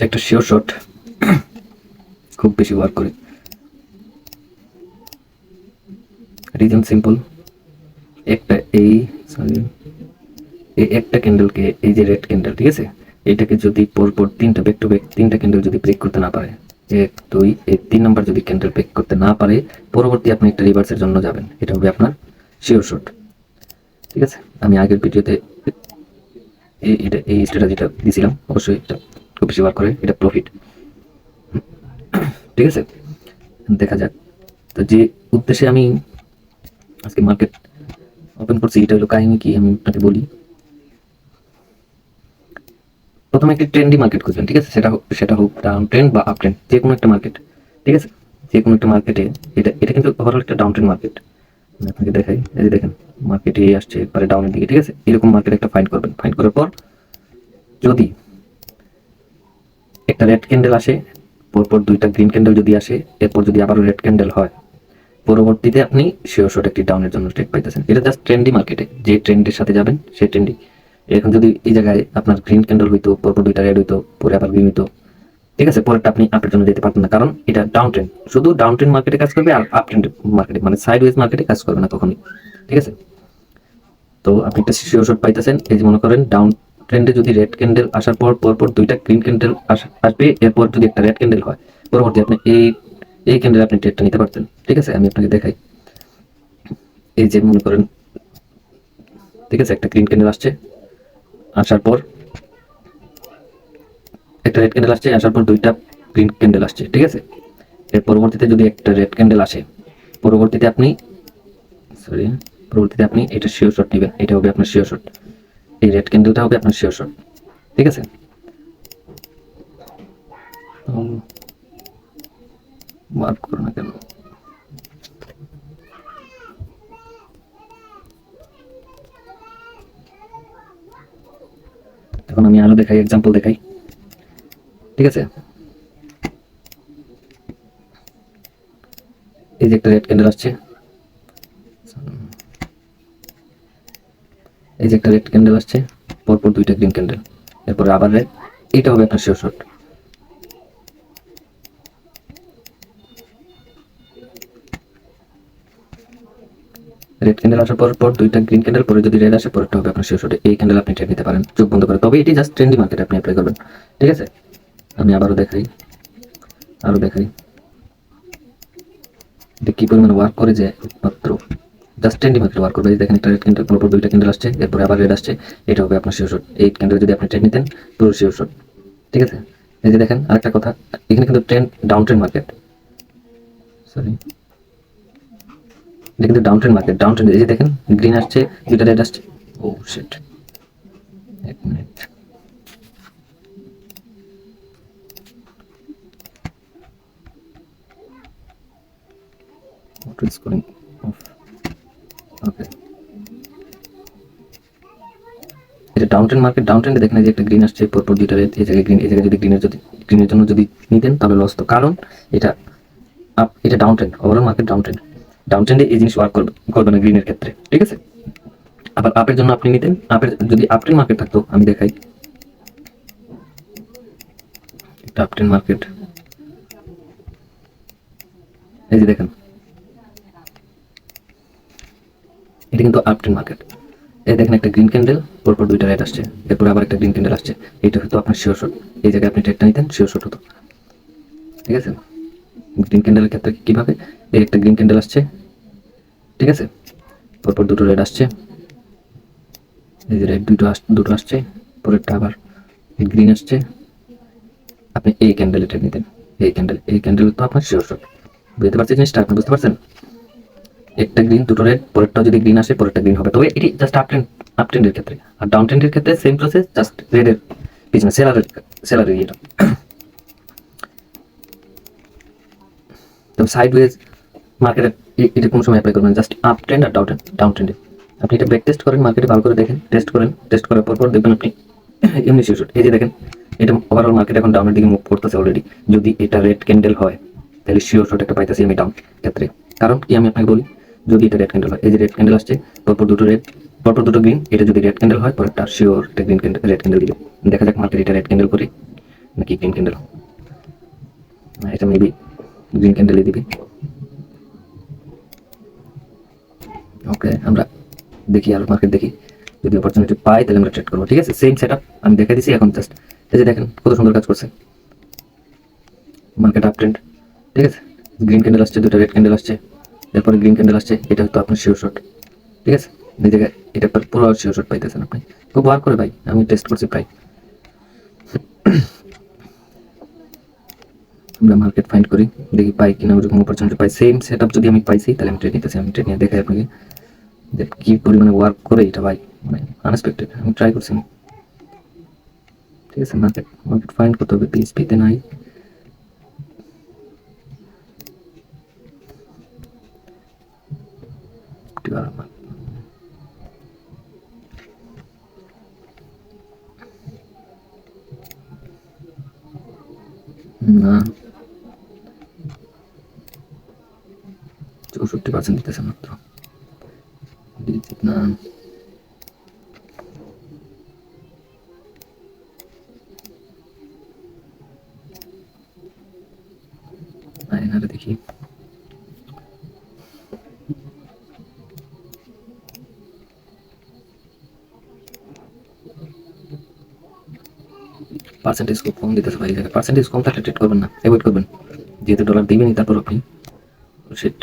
একটা sure shot খুব বেশি ওয়ার্ক করে। রিজন সিম্পল, একটা এই একটা ক্যান্ডেলকে, এই যে রেড ক্যান্ডেল, ঠিক আছে, এটাকে যদি পরপর তিনটা ব্যাক টু ব্যাক তিনটা ক্যান্ডেল যদি ব্রেক করতে না পারে, 1 2 এই 3 নাম্বার যদি ক্যান্ডেল ব্রেক করতে না পারে, পরবর্তী আপনি একটা রিভার্সের জন্য যাবেন, এটা হবে আপনার শিওর শট। ঠিক আছে, আমি আগের ভিডিওতে এই স্ট্র্যাটেজিটা দিয়েছিলাম, অবশ্যই এটা খুব বেশি ওয়ার্ক করে, এটা প্রফিট। ঠিক আছে, দেখা যাক। তো যে উদ্দেশ্যে আমি আজকে মার্কেট ওপেন করছি, এটা হলো কাহিনী কি আমি আপনাকে বলি। প্রথমে একটি ট্রেন্ডি মার্কেট খুঁজবেন, ঠিক আছে, সেটা হোক ডাউন ট্রেন্ড বা আপ ট্রেন্ড, যে কোনো একটা মার্কেট। ঠিক আছে, যে কোনো একটা মার্কেটে, এটা কিন্তু ওভারঅল একটা ডাউন ট্রেন্ড মার্কেট। আমি আপনাকে দেখাই, এই যে দেখেন মার্কেটে আসছে একবারে ডাউনের দিকে। ঠিক আছে, এরকম মার্কেট একটা ফাইন্ড করবেন। ফাইন্ড করার পর যদি একটা রেড ক্যান্ডেল আসে, পরপর দুইটা গ্রিন ক্যান্ডেল যদি আসে, এরপর যদি আবারও রেড ক্যান্ডেল হয়, পরবর্তীতে আপনি শিওর শট একটি ডাউনের জন্য স্টেক পাইতেছেন। এটা জাস্ট ট্রেন্ডি মার্কেটে, যে ট্রেন্ডের সাথে যাবেন সেই ট্রেন্ডি। এখন যদি এই জায়গায় আপনার গ্রিন ক্যান্ডেল হইতো, পরপর দুইটা রেড হইতো, পরে আবার গ্রিন হইতো, ঠিক আছে, পরেরটা আপনি আপের জন্য যেতে পারতেন না, কারণ এটা ডাউন ট্রেন্ড। শুধু ডাউন ট্রেন্ড মার্কেটে কাজ করবে, আর আপ ট্রেন্ড মার্কেটে মানে সাইড ওয়েজ মার্কেটে কাজ করবে না কখনই। ঠিক আছে, তো আপনি একটা শিওর শট পাইতেছেন। এই যে মনে করেন ডাউন ট্রেন্ডে যদি রেড ক্যান্ডেল আসার পর পরপর দুইটা গ্রিন ক্যান্ডেল আসবে, এরপর যদি একটা রেড ক্যান্ডেল হয়, পরবর্তী আপনি এই ক্যান্ডেল আপনি ট্রেডটা নিতে পারতেন। ঠিক আছে, আমি আপনাকে দেখাই। এই যে মনে করেন, ঠিক আছে, একটা গ্রিন ক্যান্ডেল আসছে, আসার পর একটা রেড ক্যান্ডেল আসছে, আসার পর দুইটা গ্রিন ক্যান্ডেল আসছে। ঠিক আছে, এর পরবর্তীতে যদি একটা রেড ক্যান্ডেল আসে, পরবর্তীতে আপনি এটা শিওর শট নেবেন। এটা হবে আপনার শিওর শট, এই রেড ক্যান্ডেলটা হবে আপনার শিওর শট। ঠিক আছে, মার্ক করো না কেন। এখন আমি আরো দেখাই, এক্সাম্পল দেখাই। ঠিক আছে, এই যে একটা রেড ক্যান্ডেল আসছে, এই যে একটা রেড ক্যান্ডেল আসছে, পরপর দুইটা গ্রিন ক্যান্ডেল, এরপরে আবার রেড, এটা হবে আপনার শিওর শট। রেড ক্যান্ডেল আসার পর দুইটা গ্রিন ক্যান্ডেল, পরে যদি রেড আসে, পরেরটা হবে আপনার শিওর শট। এই ক্যান্ডেল আপনি ট্রেড নিতে পারেন চোখ বন্ধ করে, তবে এটি জাস্ট ট্রেন্ডি মার্কেটে আপনি অ্যাপ্লাই করবেন। ঠিক আছে, আমি আরো দেখাই, এটা কি পরিমাণে ওয়ার্ক করে যে মাত্র জাস্ট ট্রেন্ডি মার্কেট ওয়ার্ক করবে। দেখেন একটা রেড ক্যান্ডেল, পরপর দুইটা ক্যান্ডেল আসছে, এরপরে আবার রেড আসছে, এটা হবে আপনার শিওর শট। এই ক্যান্ডেল যদি আপনি ট্রেড নিতেন, পুরো শিওর শট। ঠিক আছে, এই যে দেখেন আরেকটা কথা, এখানে কিন্তু trend down trend market, sorry, এটা কিন্তু down trend market. Down trend, এই যে দেখেন গ্রিন আসছে, দুইটা রেড আসছে। ও শিট, এক মিনিট, auto scoring off, ওকে। এটা ডাউন ট্রেন্ড মার্কেট। ডাউন ট্রেন্ডে দেখেন যে একটা গ্রিন আসছে, পরপর দুইটা রেড, এই জায়গায় গ্রিন, এই জায়গায় যদি গ্রিনের জন্য যদি নিতেন তাহলে লস তো, কারণ এটা down trend, overall market down trend. Down ট্রেন্ডে এই জিনিস ওয়ার্ক করবে না গ্রিনের ক্ষেত্রে। ঠিক আছে, আবার আপের জন্য আপনি নিতেন, আপের যদি আপ ট্রেন্ড মার্কেট থাকতো, আমি দেখাই, এটা আপ ট্রেন্ড মার্কেট, এই যে দেখেন এটা কিন্তু আপ ট্রেন্ড মার্কেট। এই দেখেন একটা গ্রিন ক্যান্ডেল, পরপর দুইটা রেড আসছে, এরপর আবার একটা গ্রিন ক্যান্ডেল আসছে, এটা হতো আপনার শিওর শট। এই জায়গায় আপনি ট্রেডটা নিতেন, শিওর শট হতো। ঠিক আছে, গ্রিন ক্যান্ডেলের ক্ষেত্রে কিভাবে, এই একটা গ্রিন ক্যান্ডেল আসছে, ঠিক আছে, পরপর দুটো রেড আসছে, এই যে রেড দুটো আসছে, পরেরটা আবার গ্রিন আসছে, আপনি এই ক্যান্ডেলে ট্রেড নিতেন। এই ক্যান্ডেল তো আপনার শিওর শট। বুঝতে পারছেন জিনিসটা? আপনি বুঝতে পারছেন? একটা গ্রিন, দুটো রেড, পরেরটা যদি গ্রিন আসে, পরেরটা গ্রিন হবে। তবে এটি জাস্ট আপ ট্রেন্ডের ক্ষেত্রে। আর ডাউন ট্রেন্ডের ক্ষেত্রে সেম প্রসেস, জাস্ট রেডের পিছনে সেলারের ইয়েটা। তবে সাইডওয়েজ মার্কেটে এটা কোনো সময় অ্যাপ্লাই করবেন, জাস্ট আপ ট্রেন্ড আর ডাউন ট্রেন্ডে। আপনি এটা ব্যাক টেস্ট করেন, মার্কেটে ভালো করে দেখেন, টেস্ট করার পর দেখবেন আপনি এমনি শিওর শট। এই যে দেখেন এটা ওভারঅল মার্কেট এখন ডাউনের দিকে মুভ করতেছে অলরেডি। যদি এটা রেড ক্যান্ডেল হয়, তাহলে শিওর শট একটা পাইতেছি আমি ডাউন ক্ষেত্রে। কারণ কি আমি আপনাকে বলি, যদি এটা রেড ক্যান্ডেল হয়, এই যে রেড ক্যান্ডেল আসছে, পরপর দুটো রেড, পরপর দুটো গ্রিন, এটা যদি রেড ক্যান্ডেল হয়, পরেরটা শিওর একটা রেড ক্যান্ডেল দিবে। দেখা যাক মার্কেট এটা রেড ক্যান্ডেল করে নাকি গ্রিন ক্যান্ডেল, এটা মেবি গ্রিন ক্যান্ডেলই দিবে। ওকে, আমরা দেখি আর মার্কেট দেখি, যদি অপরচুনিটি পাই তাহলে আমরা ট্রেড করবো। ঠিক আছে, সেম সেটআপ আমি দেখাই দিছি। এখন জাস্ট এই যে দেখেন কত সুন্দর কাজ করছে মার্কেট, আপ ট্রেন্ড। ঠিক আছে, গ্রিন ক্যান্ডেল আসছে, দুটো রেড ক্যান্ডেল আসছে, এরপরে গ্রিন ক্যান্ডেল আসছে, এটা হয়তো আপনার শিওর শট। ঠিক আছে, এই জায়গায় এটা পুরো শিওর শট পাইতেছেন আপনি। খুব বার করে ভাই, আমি টেস্ট করছি প্রায়। আমরা মার্কেট ফাইন্ড করি, দেখি পাই কিনা ওরকম অপরচুনিটি পাই। সেম সেটআপ যদি আমি পাইছি তাহলে আমি ট্রেড নিতেছি। আমি ট্রেড নিয়ে দেখাই আপনাকে যে কি পরিমাণে ওয়ার্ক করে এটা ভাই, মানে আনএক্সপেক্টেড। আমি ট্রাই করছি। ঠিক আছে, মার্কেট মার্কেট ফাইন্ড করতে হবে, পিএসপিতে নাই। না, 64% দিতেছে মাত্র, না আয়নারে দেখি। পার্সেন্টেজ খুব কম দিতেছে ভাই, পার্সেন্টেজ কম থাকলে ট্রেড করবেন না, অ্যাভয়েড করবেন, যেহেতু ডলার দিবেনই তারপর আপনি শিট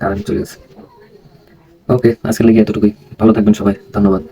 কারেন্ট চলে গেছে। ওকে, আজকে লেগে এতটুকুই, ভালো থাকবেন সবাই, ধন্যবাদ।